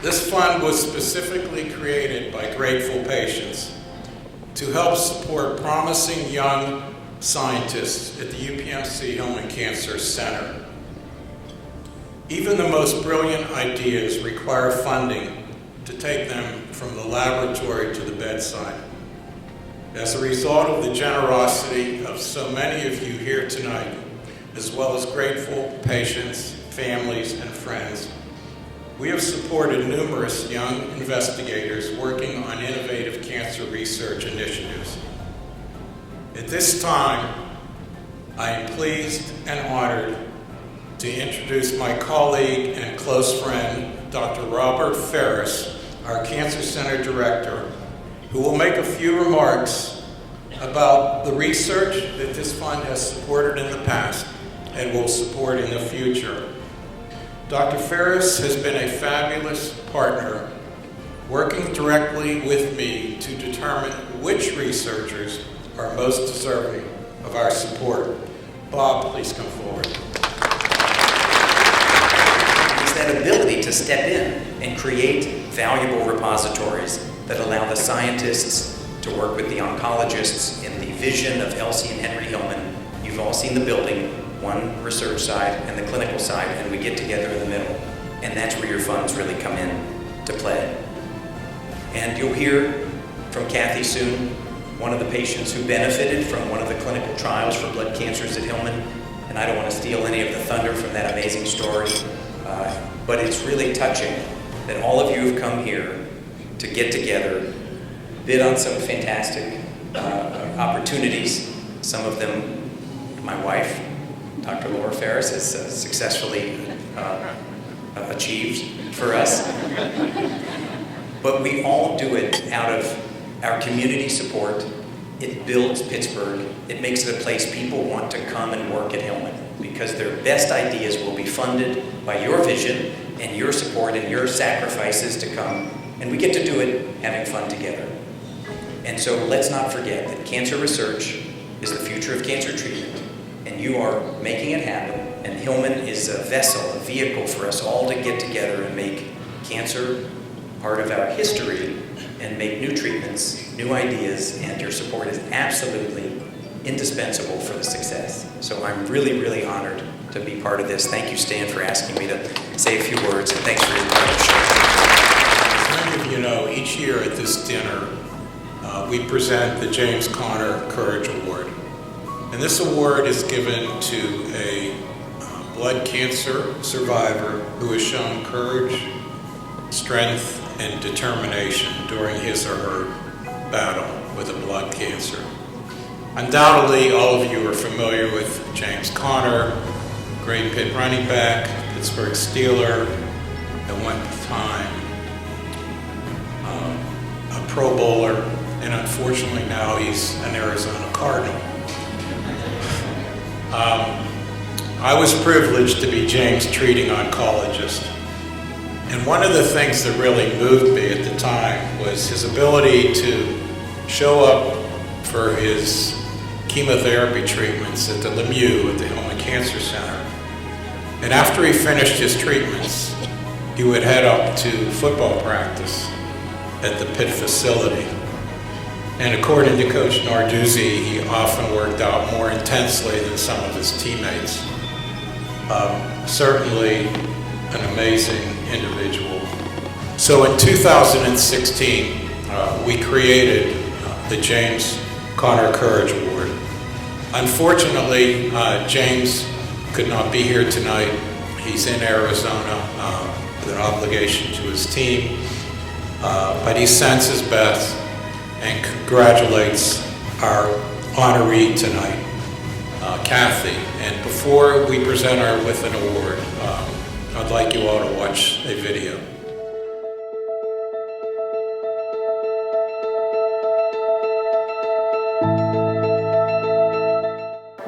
This fund was specifically created by grateful patients to help support promising young scientists at the UPMC Hillman Cancer Center. Even the most brilliant ideas require funding to take them from the laboratory to the bedside. As a result of the generosity of so many of you here tonight, as well as grateful patients, families, and friends, we have supported numerous young investigators working on innovative cancer research initiatives. At this time, I am pleased and honored to introduce my colleague and close friend, Dr. Robert Ferris, our Cancer Center Director, who will make a few remarks about the research that this fund has supported in the past and will support in the future. Dr. Ferris has been a fabulous partner, working directly with me to determine which researchers are most deserving of our support. Bob, please come forward. It's that ability to step in and create valuable repositories that allow the scientists to work with the oncologists in the vision of Elsie and Henry Hillman. You've all seen the building, one research side and the clinical side, and we get together in the middle. And that's where your funds really come in to play. And you'll hear from Cathy soon, one of the patients who benefited from one of the clinical trials for blood cancers at Hillman. And I don't want to steal any of the thunder from that amazing story, but it's really touching that all of you have come here to get together, bid on some fantastic opportunities. Some of them, my wife, Dr. Laura Ferris, has successfully achieved for us. But we all do it out of our community support. It builds Pittsburgh. It makes it a place people want to come and work at Hillman because their best ideas will be funded by your vision and your support and your sacrifices to come. And we get to do it having fun together. And so let's not forget that cancer research is the future of cancer treatment. And you are making it happen. And Hillman is a vessel, a vehicle for us all to get together and make cancer part of our history and make new treatments, new ideas, and your support is absolutely indispensable for the success. So I'm really, really honored to be part of this. Thank you, Stan, for asking me to say a few words, and thanks for your partnership. As many of you know, each year at this dinner, we present the James Conner Courage Award. And this award is given to a blood cancer survivor who has shown courage, strength, and determination during his or her battle with a blood cancer. Undoubtedly, all of you are familiar with James Conner, great pit running back, Pittsburgh Steeler, at one time a Pro Bowler, and unfortunately now he's an Arizona Cardinal. I was privileged to be James' treating oncologist. And one of the things that really moved me at the time was his ability to show up for his chemotherapy treatments at the Lemieux at the Hillman Cancer Center. And after he finished his treatments, he would head up to football practice at the Pitt facility. And according to Coach Narduzzi, he often worked out more intensely than some of his teammates. Certainly an amazing individual. So in 2016, we created the James Conner Courage Award. Unfortunately, James could not be here tonight. He's in Arizona with an obligation to his team, but he sends his best and congratulates our honoree tonight, Cathy. And before we present her with an award, I'd like you all to watch a video.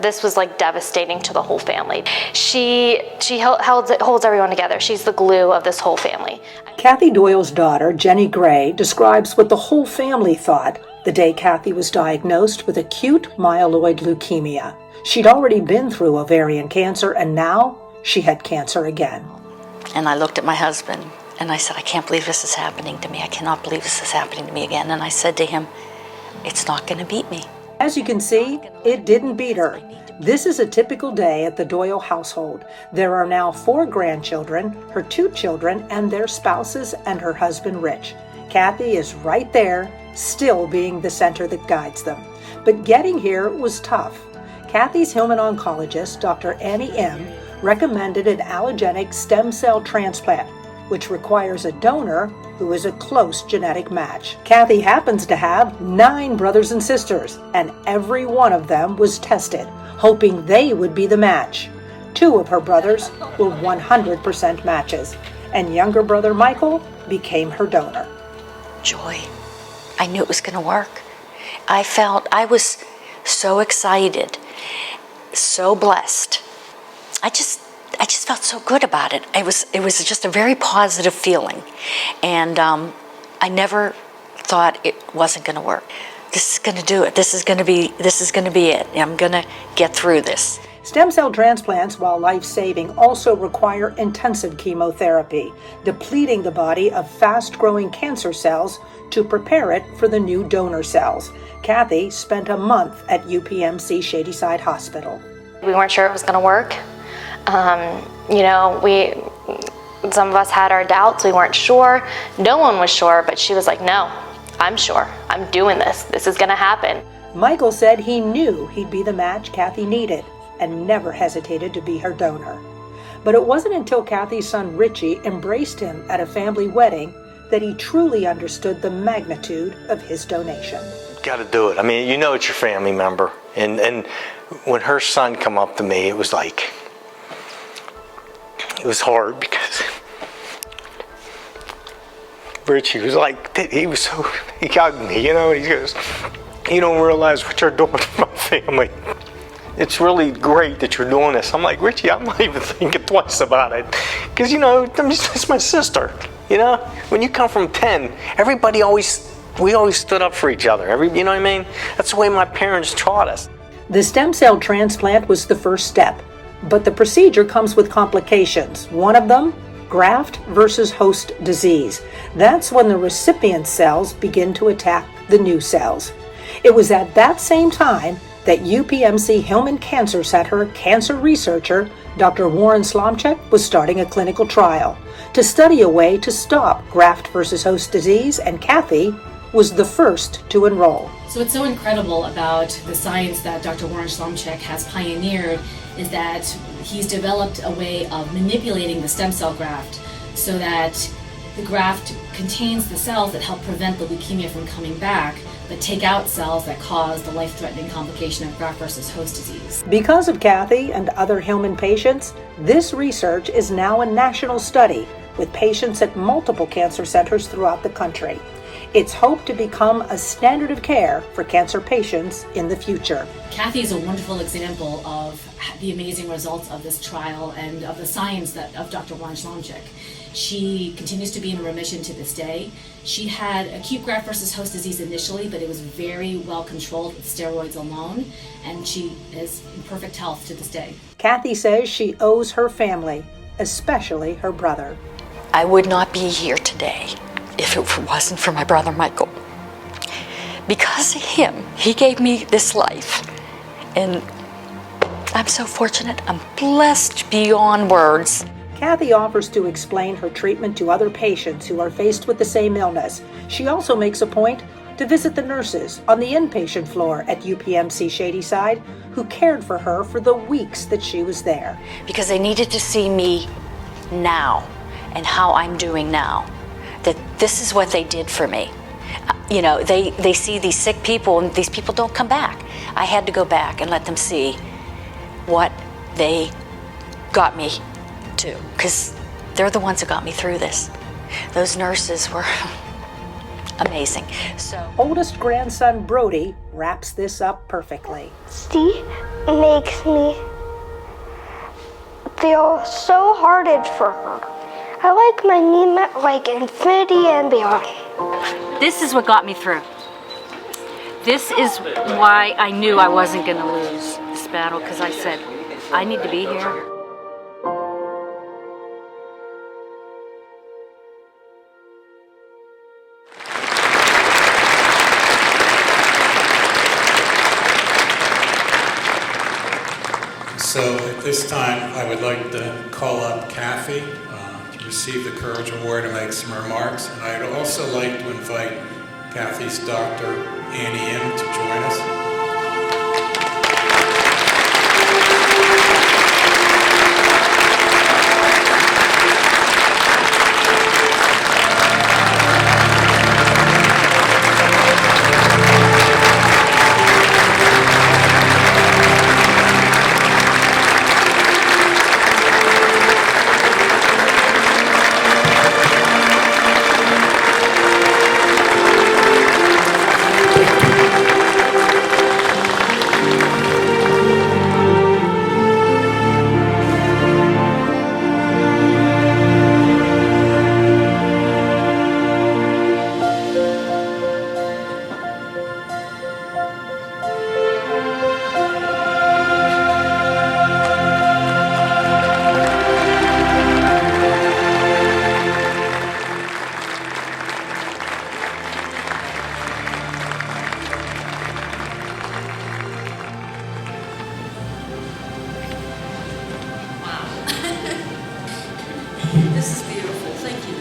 This was like devastating to the whole family. She holds everyone together. She's the glue of this whole family. Cathy Doyle's daughter, Jenny Gray, describes what the whole family thought the day Cathy was diagnosed with acute myeloid leukemia. She'd already been through ovarian cancer, and now she had cancer again. And I looked at my husband, And I said, I can't believe this is happening to me. I cannot believe this is happening to me again. And I said to him, it's not going to beat me. As you can see, it didn't beat her. This is a typical day at the Doyle household. There are now 4 grandchildren, her 2 children, and their spouses, and her husband, Rich. Cathy is right there, still being the center that guides them. But getting here was tough. Cathy's Hillman oncologist, Dr. Annie M., recommended an allogeneic stem cell transplant, which requires a donor who is a close genetic match. Cathy happens to have 9 brothers and sisters, and every one of them was tested, hoping they would be the match. 2 of her brothers were 100% matches, and younger brother Michael became her donor. Joy. I knew it was going to work. I was so excited, so blessed. I just felt so good about it. It was just a very positive feeling, and I never thought it wasn't going to work. This is going to do it. This is going to be it. I'm going to get through this. Stem cell transplants, while life-saving, also require intensive chemotherapy, depleting the body of fast-growing cancer cells to prepare it for the new donor cells. Cathy spent a month at UPMC Shadyside Hospital. We weren't sure it was going to work. Some of us had our doubts. We weren't sure. No one was sure, but she was like, no, I'm sure. I'm doing this. This is going to happen. Michael said he knew he'd be the match Cathy needed and never hesitated to be her donor. But it wasn't until Cathy's son Richie embraced him at a family wedding that he truly understood the magnitude of his donation. Got to do it. I mean, you know it's your family member. And when her son come up to me, it was like, it was hard because Richie was like, he hugged me, you know, and he goes, you don't realize what you're doing for my family. It's really great that you're doing this. I'm like, Richie, I'm not even thinking twice about it. Because, you know, it's my sister, you know? When you come from 10, we always stood up for each other. You know what I mean? That's the way my parents taught us. The stem cell transplant was the first step, but the procedure comes with complications. One of them, graft versus host disease. That's when the recipient cells begin to attack the new cells. It was at that same time that UPMC Hillman Cancer Center cancer researcher Dr. Warren Slomchek was starting a clinical trial to study a way to stop graft versus host disease, and Cathy was the first to enroll. So what's so incredible about the science that Dr. Warren Slomchek has pioneered is that he's developed a way of manipulating the stem cell graft so that the graft contains the cells that help prevent the leukemia from coming back, but take out cells that cause the life-threatening complication of graft versus host disease. Because of Cathy and other Hillman patients, this research is now a national study with patients at multiple cancer centers throughout the country. It's hoped to become a standard of care for cancer patients in the future. Cathy is a wonderful example of the amazing results of this trial and of the science of Dr. Warren Slomchek. She continues to be in remission to this day. She had acute graft versus host disease initially, but it was very well controlled with steroids alone, and she is in perfect health to this day. Cathy says she owes her family, especially her brother. I would not be here today if it wasn't for my brother Michael. Because of him, he gave me this life. And I'm so fortunate. I'm blessed beyond words. Cathy offers to explain her treatment to other patients who are faced with the same illness. She also makes a point to visit the nurses on the inpatient floor at UPMC Shadyside who cared for her for the weeks that she was there. Because they needed to see me now and how I'm doing now. That this is what they did for me. You know, they see these sick people and these people don't come back. I had to go back and let them see what they got me to, because they're the ones who got me through this. Those nurses were amazing. So, Oldest grandson Brody wraps this up perfectly. Steve makes me feel so hearted for her. I like my name like infinity and beyond. This is what got me through. This is why I knew I wasn't going to lose this battle, because I said, I need to be here. this time, I would like to call up Cathy to receive the Courage Award and make some remarks. And I'd also like to invite Cathy's Dr. Annie M. to join us. This is beautiful, thank you.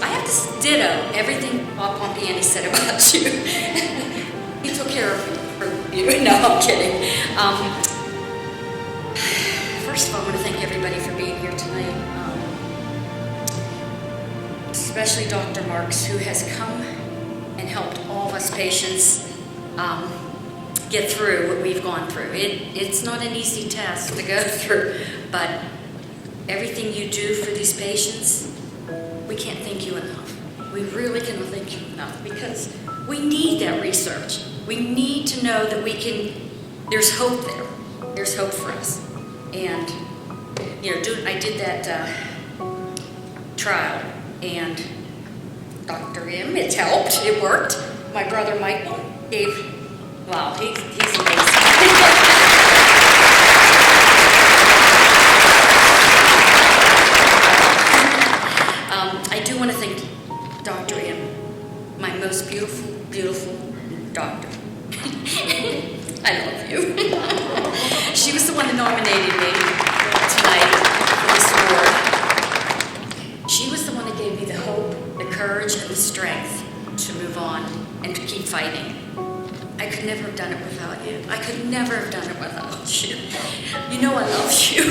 I have to ditto everything Bob Pompiani said about you. He took care of you. No, I'm kidding. First of all, I want to thank everybody for being here tonight. Especially Dr. Marks, who has come and helped all of us patients get through what we've gone through. It's not an easy task to go through, but everything you do for these patients, we can't thank you enough. We really cannot thank you enough because we need that research. We need to know that we can, there's hope there. There's hope for us. And, you know, I did that trial, and Dr. M, it helped, it worked. My brother Michael gave, wow, he's amazing. I do want to thank Dr. M, my most beautiful, beautiful doctor. I love you. She was the one that nominated me tonight for this award. She was the one that gave me the hope, the courage, and the strength to move on and to keep fighting. I could never have done it without you. I could never have done it without you. You know I love you.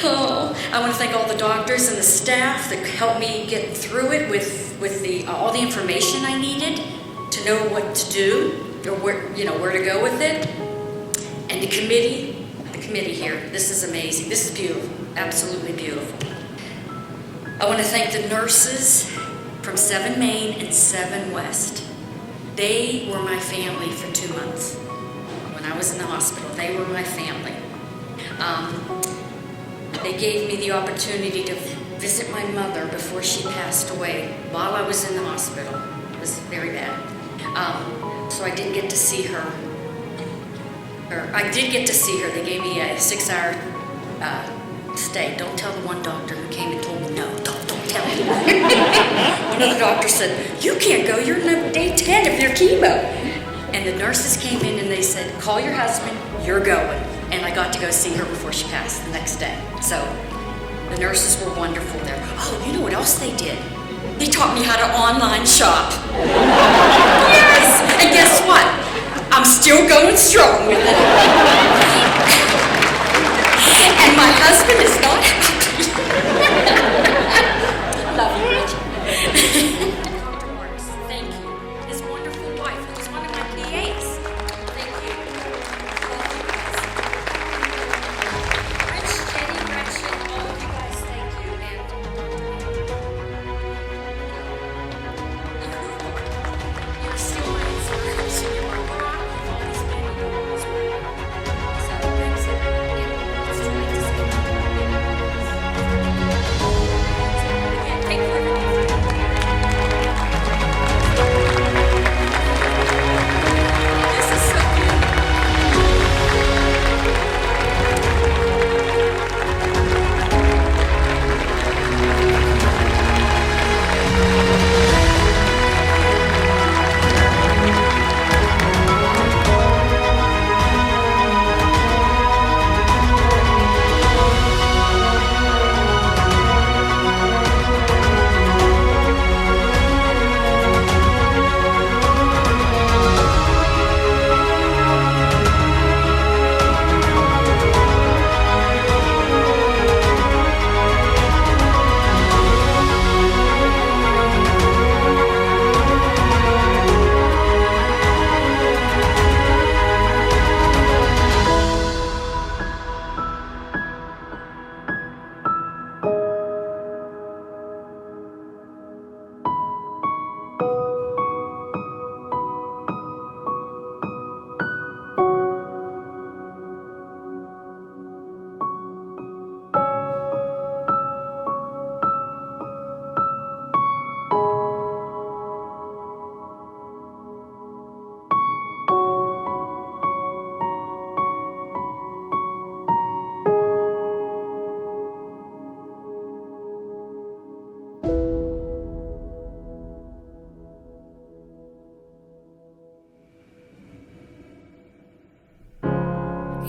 Oh, I want to thank all the doctors and the staff that helped me get through it with the all the information I needed to know what to do or where to go with it. And the committee here. This is amazing. This is beautiful. Absolutely beautiful. I want to thank the nurses from 7 Main and 7 West. They were my family for 2 months. When I was in the hospital, they were my family. They gave me the opportunity to visit my mother before she passed away while I was in the hospital. It was very bad. So I didn't get to see her. I did get to see her. They gave me a 6-hour stay. Don't tell the one doctor who came and told me no. Don't tell him. One of the doctors said, "You can't go. You're on day 10 of your chemo." And the nurses came in and they said, "Call your husband. You're going." And I got to go see her before she passed the next day. So the nurses were wonderful there. Oh, you know what else they did? They taught me how to online shop. Yes! And guess what? I'm still going strong with it. And my husband is not happy. Love you, Rich. Dr. Marks, thank you. His wonderful wife, who was one of my PAs. Thank you. Rich, Jenny, Gretchen, all of you guys, thank you. And you're still my inspiration. You're my rock. You've always been. You'll always be. So thanks, everyone. And it's too late to say thank you.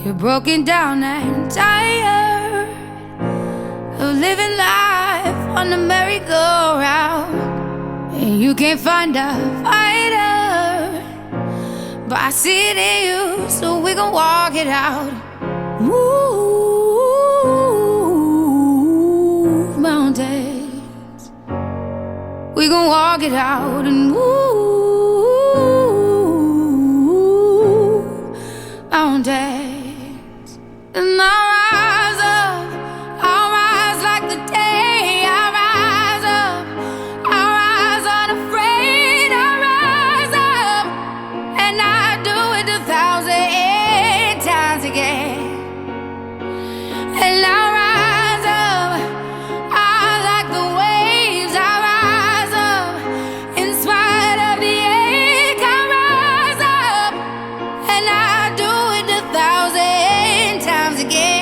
You're broken down and tired of living life on the merry-go-round, and you can't find a fighter, but I see it in you, so we gon' walk it out. Move mountains, we gon' walk it out and move mountains. And I'll rise up, I'll rise like the day. I'll rise up, I'll rise unafraid. I'll rise up, and I'll do it 1,000 times again. And I'll rise up, I'll like the waves. I'll rise up, in spite of the ache. I'll rise up, and I'll do it 1,000 times again.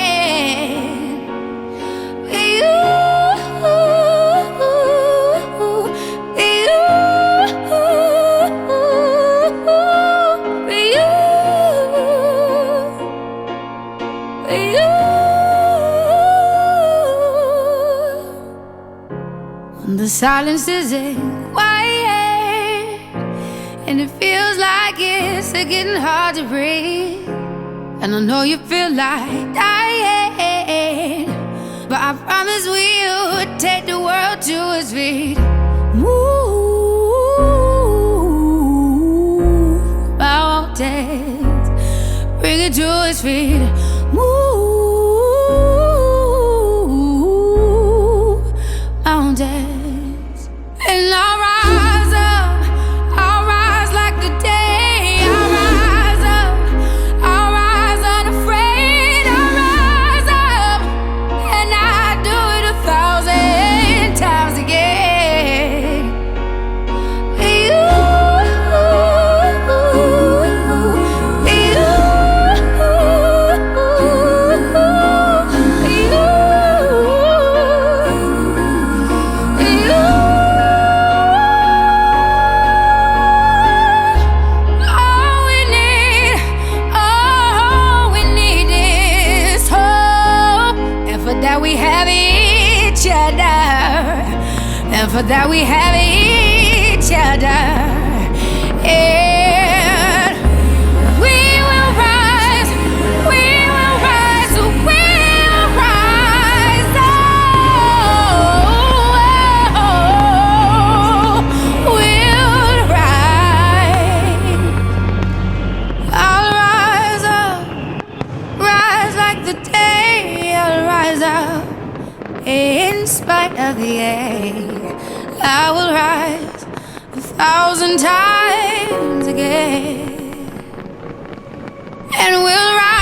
The silence isn't quiet, and it feels like it's getting hard to breathe. And I know you feel like dying, but I promise we'll take the world to its feet. Move mountains, bring it to its feet. Move mountains. And I'll rise up, I'll rise like the day. I'll rise up, I'll rise unafraid. I'll rise up, and I'll do it 1,000 times again. And for that we have each other. And we will rise, we will rise, we will rise. Oh, we'll rise. I'll rise up, rise like the day. I'll rise up in spite of the ache. I will rise 1,000 times again, and we'll rise.